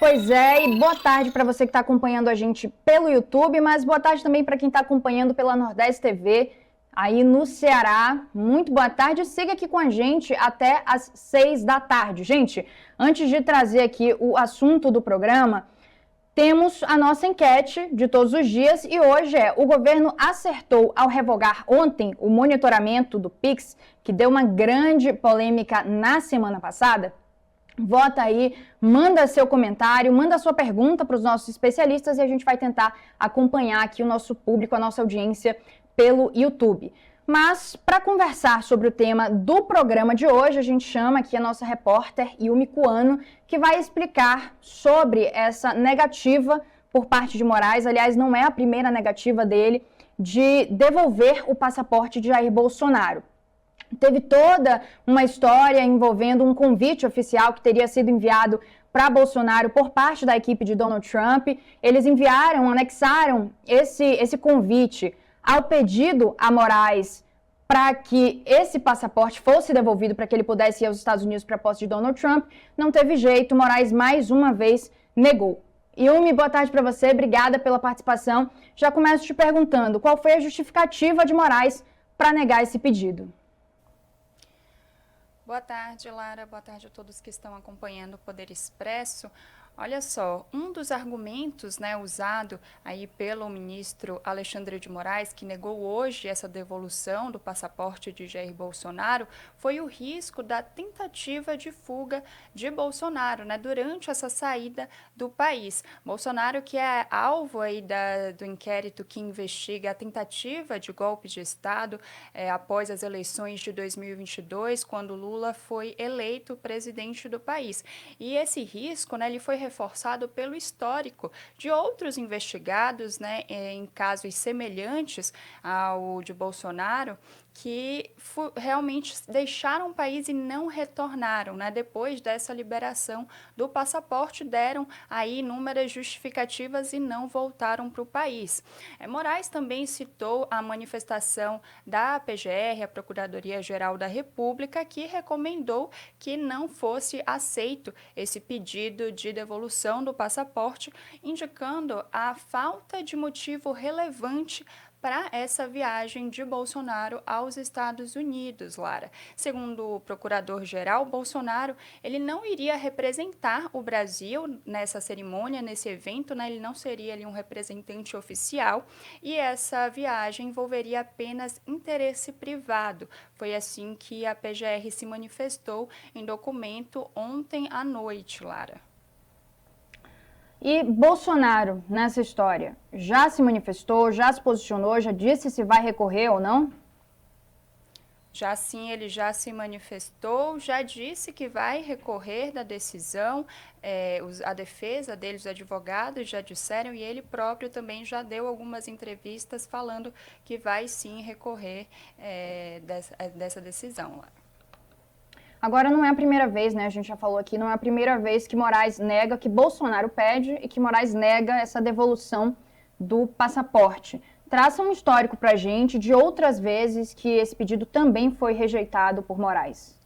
Pois é, e boa tarde para você que está acompanhando a gente pelo YouTube, mas boa tarde também para quem está acompanhando pela Nordeste TV, aí no Ceará. Muito boa tarde, siga aqui com a gente até às 6 da tarde. Gente, antes de trazer aqui o assunto do programa, temos a nossa enquete de todos os dias e hoje o governo acertou ao revogar ontem o monitoramento do Pix, que deu uma grande polêmica na semana passada? Vota aí, manda seu comentário, manda sua pergunta para os nossos especialistas e a gente vai tentar acompanhar aqui o nosso público, a nossa audiência pelo YouTube. Mas, para conversar sobre o tema do programa de hoje, a gente chama aqui a nossa repórter Yumi Cuano, que vai explicar sobre essa negativa por parte de Moraes. Aliás, não é a primeira negativa dele de devolver o passaporte de Jair Bolsonaro. Teve toda uma história envolvendo um convite oficial que teria sido enviado para Bolsonaro por parte da equipe de Donald Trump. Eles anexaram esse convite ao pedido a Moraes para que esse passaporte fosse devolvido para que ele pudesse ir aos Estados Unidos para a posse de Donald Trump. Não teve jeito, Moraes mais uma vez negou. Yumi, boa tarde para você, obrigada pela participação. Já começo te perguntando, qual foi a justificativa de Moraes para negar esse pedido? Boa tarde, Lara. Boa tarde a todos que estão acompanhando o Poder Expresso. Olha só, um dos argumentos, usado aí pelo ministro Alexandre de Moraes, que negou hoje essa devolução do passaporte de Jair Bolsonaro, foi o risco da tentativa de fuga de Bolsonaro, durante essa saída do país. Bolsonaro, que é alvo aí do inquérito que investiga a tentativa de golpe de Estado após as eleições de 2022, quando Lula foi eleito presidente do país. E esse risco, ele foi reforçado pelo histórico de outros investigados, em casos semelhantes ao de Bolsonaro, que realmente deixaram o país e não retornaram, depois dessa liberação do passaporte, deram aí inúmeras justificativas e não voltaram para o país. Moraes também citou a manifestação da PGR, a Procuradoria-Geral da República, que recomendou que não fosse aceito esse pedido de devolução do passaporte, indicando a falta de motivo relevante para essa viagem de Bolsonaro aos Estados Unidos, Lara. Segundo o procurador-geral, Bolsonaro, ele não iria representar o Brasil nessa cerimônia, nesse evento, ele não seria ali um representante oficial, e essa viagem envolveria apenas interesse privado. Foi assim que a PGR se manifestou em documento ontem à noite, Lara. E Bolsonaro, nessa história, já se manifestou, já se posicionou, já disse se vai recorrer ou não? Já sim, ele já se manifestou, já disse que vai recorrer da decisão, a defesa deles, os advogados, já disseram, e ele próprio também já deu algumas entrevistas falando que vai sim recorrer dessa decisão, Lara. Agora não é a primeira vez, a gente já falou aqui, não é a primeira vez que Moraes nega, que Bolsonaro pede e que Moraes nega essa devolução do passaporte. Traça um histórico para a gente de outras vezes que esse pedido também foi rejeitado por Moraes.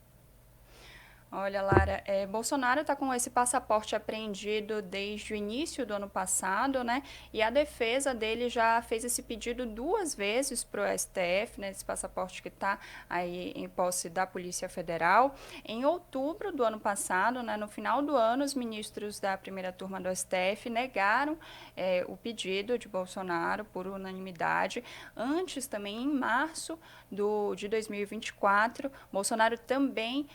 Olha, Lara, Bolsonaro está com esse passaporte apreendido desde o início do ano passado, e a defesa dele já fez esse pedido 2 vezes para o STF, esse passaporte que está aí em posse da Polícia Federal. Em outubro do ano passado, no final do ano, os ministros da primeira turma do STF negaram o pedido de Bolsonaro por unanimidade. Antes, também em março de 2024, Bolsonaro também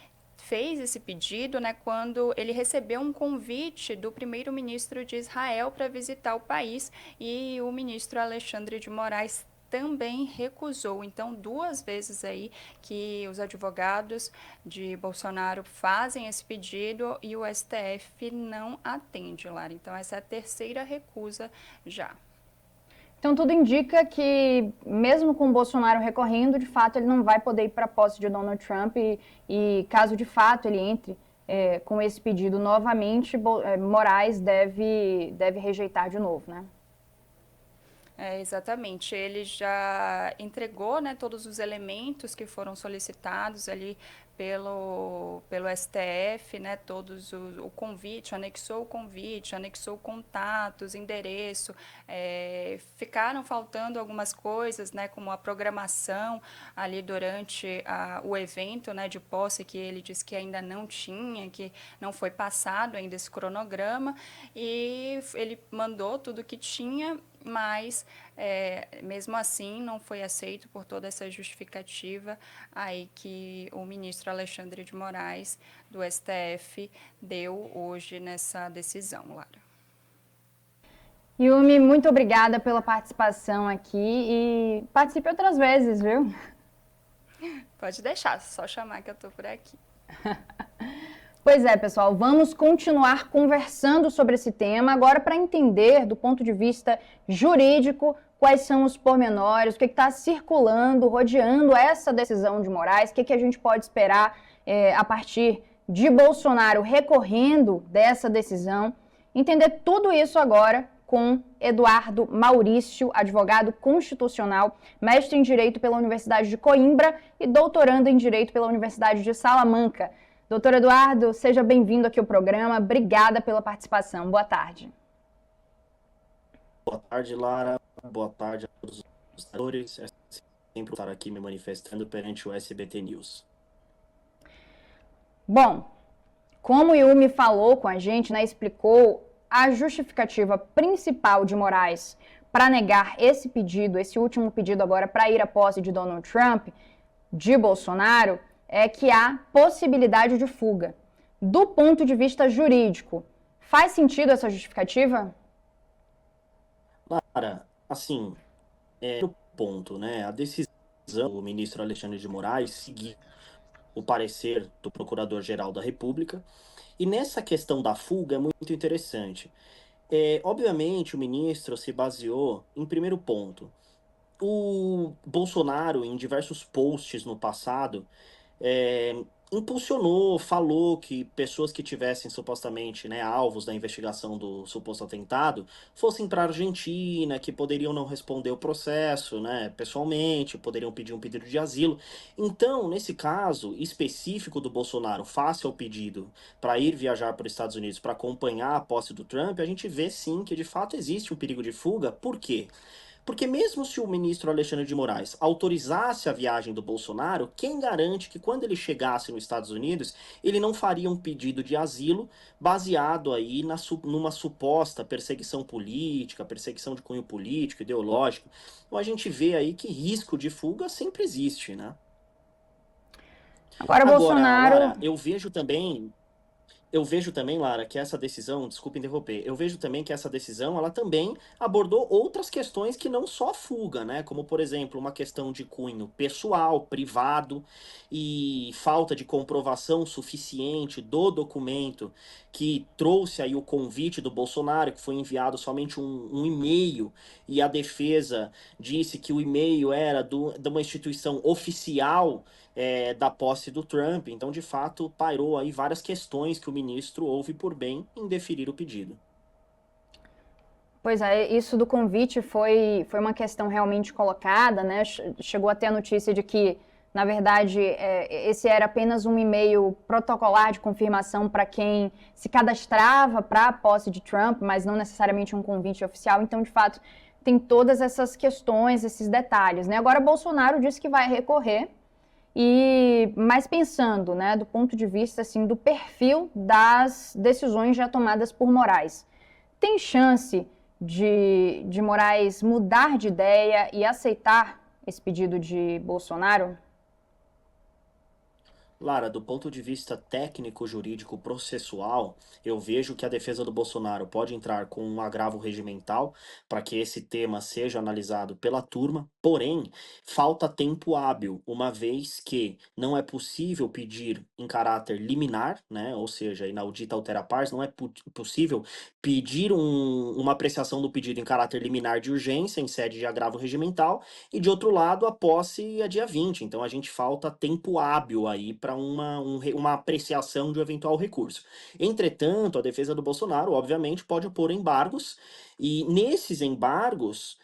fez esse pedido, quando ele recebeu um convite do primeiro-ministro de Israel para visitar o país, e o ministro Alexandre de Moraes também recusou. Então, 2 vezes aí que os advogados de Bolsonaro fazem esse pedido e o STF não atende, Lara. Então, essa é a 3ª recusa já. Então, tudo indica que, mesmo com o Bolsonaro recorrendo, de fato, ele não vai poder ir para a posse de Donald Trump e caso, de fato, ele entre com esse pedido novamente, Moraes deve rejeitar de novo, Exatamente, ele já entregou todos os elementos que foram solicitados ali pelo STF, né, o convite, anexou contatos, endereço, ficaram faltando algumas coisas, né, como a programação ali durante o evento, né, de posse, que ele disse que ainda não tinha, que não foi passado ainda esse cronograma, e ele mandou tudo que tinha, mas mesmo assim não foi aceito por toda essa justificativa aí que o ministro Alexandre de Moraes, do STF, deu hoje nessa decisão, Lara. Yumi, muito obrigada pela participação aqui e participe outras vezes, viu? Pode deixar, só chamar que eu tô por aqui. Pois é, pessoal, vamos continuar conversando sobre esse tema agora para entender, do ponto de vista jurídico, quais são os pormenores, o que está circulando, rodeando essa decisão de Moraes, o que a gente pode esperar a partir de Bolsonaro recorrendo dessa decisão. Entender tudo isso agora com Eduardo Maurício, advogado constitucional, mestre em Direito pela Universidade de Coimbra e doutorando em Direito pela Universidade de Salamanca. Doutor Eduardo, seja bem-vindo aqui ao programa. Obrigada pela participação. Boa tarde. Boa tarde, Lara. Boa tarde a todos os espectadores. É sempre estar aqui me manifestando perante o SBT News. Bom, como o Yumi falou com a gente, né, explicou a justificativa principal de Moraes para negar esse pedido, esse último pedido agora para ir à posse de Donald Trump, de Bolsonaro, é que há possibilidade de fuga. Do ponto de vista jurídico, faz sentido essa justificativa? Lara, assim, no ponto, né, a decisão do ministro Alexandre de Moraes seguir o parecer do Procurador-Geral da República, e nessa questão da fuga é muito interessante. Obviamente, o ministro se baseou em primeiro ponto. O Bolsonaro, em diversos posts no passado, impulsionou, falou que pessoas que tivessem supostamente, né, alvos da investigação do suposto atentado fossem para a Argentina, que poderiam não responder o processo, né, pessoalmente, poderiam pedir um pedido de asilo. Então, nesse caso específico do Bolsonaro, face ao pedido para ir viajar para os Estados Unidos para acompanhar a posse do Trump, a gente vê sim que de fato existe um perigo de fuga. Por quê? Porque mesmo se o ministro Alexandre de Moraes autorizasse a viagem do Bolsonaro, quem garante que quando ele chegasse nos Estados Unidos, ele não faria um pedido de asilo baseado aí numa suposta perseguição política, perseguição de cunho político, ideológico? Então a gente vê aí que risco de fuga sempre existe, né? Agora Bolsonaro... Lara, eu vejo também, Lara, que essa decisão, desculpa interromper, eu vejo também que essa decisão, ela também abordou outras questões que não só fuga, né? Como, por exemplo, uma questão de cunho pessoal, privado, e falta de comprovação suficiente do documento que trouxe aí o convite do Bolsonaro, que foi enviado somente um e-mail, e a defesa disse que o e-mail era de uma instituição oficial da posse do Trump. Então, de fato, pairou aí várias questões que o ministro houve por bem em deferir o pedido. Pois é, isso do convite foi uma questão realmente colocada, né? Chegou até a notícia de que, na verdade, esse era apenas um e-mail protocolar de confirmação para quem se cadastrava para a posse de Trump, mas não necessariamente um convite oficial. Então, de fato, tem todas essas questões, esses detalhes, né? Agora, Bolsonaro disse que vai recorrer. Mas pensando, né, do ponto de vista assim, do perfil das decisões já tomadas por Moraes, tem chance de Moraes mudar de ideia e aceitar esse pedido de Bolsonaro? Lara, do ponto de vista técnico, jurídico, processual, eu vejo que a defesa do Bolsonaro pode entrar com um agravo regimental para que esse tema seja analisado pela turma, porém, falta tempo hábil, uma vez que não é possível pedir em caráter liminar, né? Ou seja, inaudita altera pars, não é possível pedir uma apreciação do pedido em caráter liminar de urgência em sede de agravo regimental, e de outro lado, a posse é dia 20, então a gente falta tempo hábil aí para uma apreciação de um eventual recurso. Entretanto, a defesa do Bolsonaro, obviamente, pode opor embargos, e nesses embargos,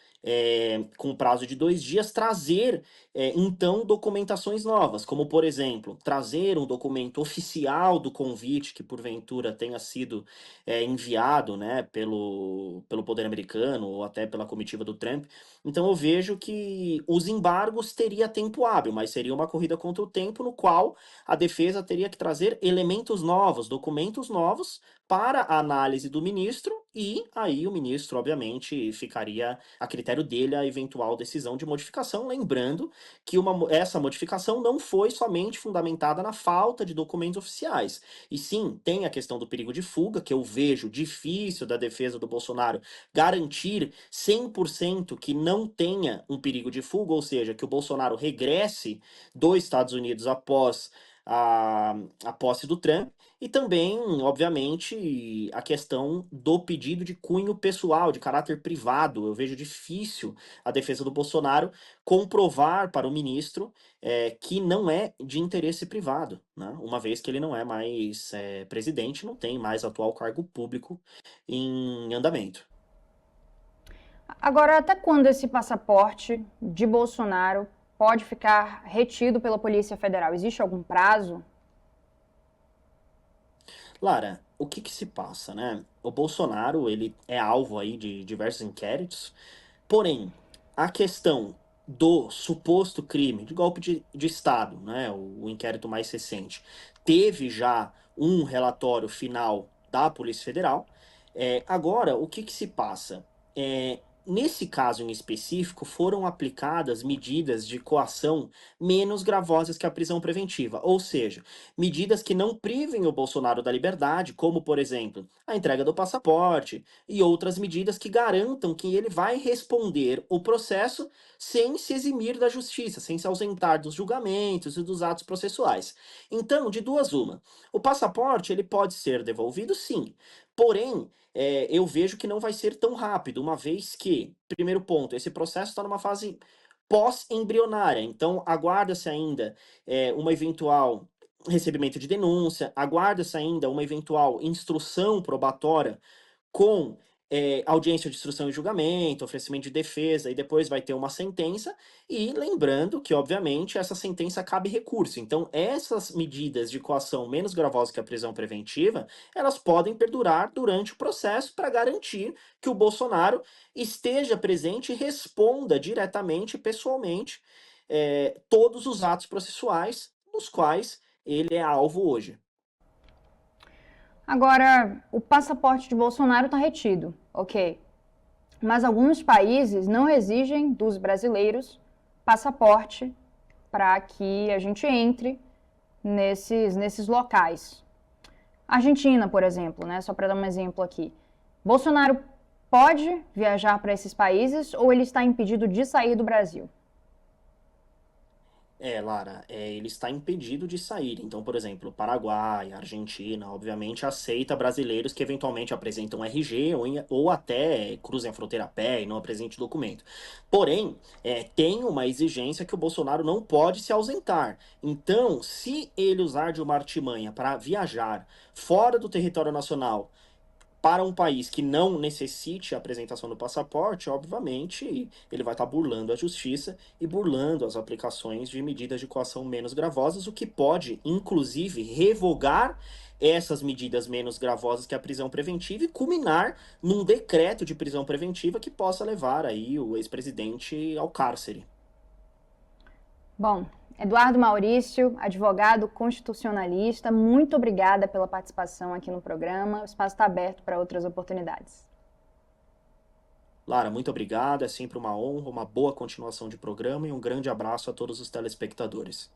com prazo de 2 dias, trazer, então, documentações novas, como, por exemplo, trazer um documento oficial do convite que, porventura, tenha sido enviado, né, pelo poder americano ou até pela comitiva do Trump. Então, eu vejo que os embargos teria tempo hábil, mas seria uma corrida contra o tempo no qual a defesa teria que trazer elementos novos, documentos novos, para a análise do ministro, e aí o ministro, obviamente, ficaria a critério dele a eventual decisão de modificação, lembrando que essa modificação não foi somente fundamentada na falta de documentos oficiais, e sim tem a questão do perigo de fuga, que eu vejo difícil da defesa do Bolsonaro garantir 100% que não tenha um perigo de fuga, ou seja, que o Bolsonaro regresse dos Estados Unidos após a posse do Trump, e também, obviamente, a questão do pedido de cunho pessoal, de caráter privado. Eu vejo difícil a defesa do Bolsonaro comprovar para o ministro que não é de interesse privado, né? Uma vez que ele não é mais presidente, não tem mais atual cargo público em andamento. Agora, até quando esse passaporte de Bolsonaro pode ficar retido pela Polícia Federal? Existe algum prazo? Lara, o que que se passa, né? O Bolsonaro, ele é alvo aí de diversos inquéritos, porém, a questão do suposto crime de golpe de Estado, né? O inquérito mais recente, teve já um relatório final da Polícia Federal. Agora, o que que se passa? Nesse caso em específico, foram aplicadas medidas de coação menos gravosas que a prisão preventiva, ou seja, medidas que não privem o Bolsonaro da liberdade, como, por exemplo, a entrega do passaporte e outras medidas que garantam que ele vai responder o processo sem se eximir da justiça, sem se ausentar dos julgamentos e dos atos processuais. Então, de duas uma, o passaporte ele pode ser devolvido, sim, porém, eu vejo que não vai ser tão rápido, uma vez que, primeiro ponto, esse processo está numa fase pós-embrionária, então aguarda-se ainda uma eventual recebimento de denúncia, aguarda-se ainda uma eventual instrução probatória com audiência de instrução e julgamento, oferecimento de defesa, e depois vai ter uma sentença, e lembrando que, obviamente, essa sentença cabe recurso. Então, essas medidas de coação menos gravosas que a prisão preventiva, elas podem perdurar durante o processo para garantir que o Bolsonaro esteja presente e responda diretamente, pessoalmente, todos os atos processuais dos quais ele é alvo hoje. Agora, o passaporte de Bolsonaro está retido, ok. Mas alguns países não exigem dos brasileiros passaporte para que a gente entre nesses locais. Argentina, por exemplo, né? Só para dar um exemplo aqui. Bolsonaro pode viajar para esses países ou ele está impedido de sair do Brasil? Lara, ele está impedido de sair. Então, por exemplo, Paraguai, Argentina, obviamente aceita brasileiros que eventualmente apresentam RG ou até cruzem a fronteira a pé e não apresentem documento. Porém, tem uma exigência que o Bolsonaro não pode se ausentar. Então, se ele usar de uma artimanha para viajar fora do território nacional para um país que não necessite a apresentação do passaporte, obviamente, ele vai estar burlando a justiça e burlando as aplicações de medidas de coação menos gravosas, o que pode, inclusive, revogar essas medidas menos gravosas que a prisão preventiva e culminar num decreto de prisão preventiva que possa levar aí o ex-presidente ao cárcere. Bom, Eduardo Maurício, advogado constitucionalista, muito obrigada pela participação aqui no programa. O espaço está aberto para outras oportunidades. Lara, muito obrigado. É sempre uma honra, uma boa continuação de programa e um grande abraço a todos os telespectadores.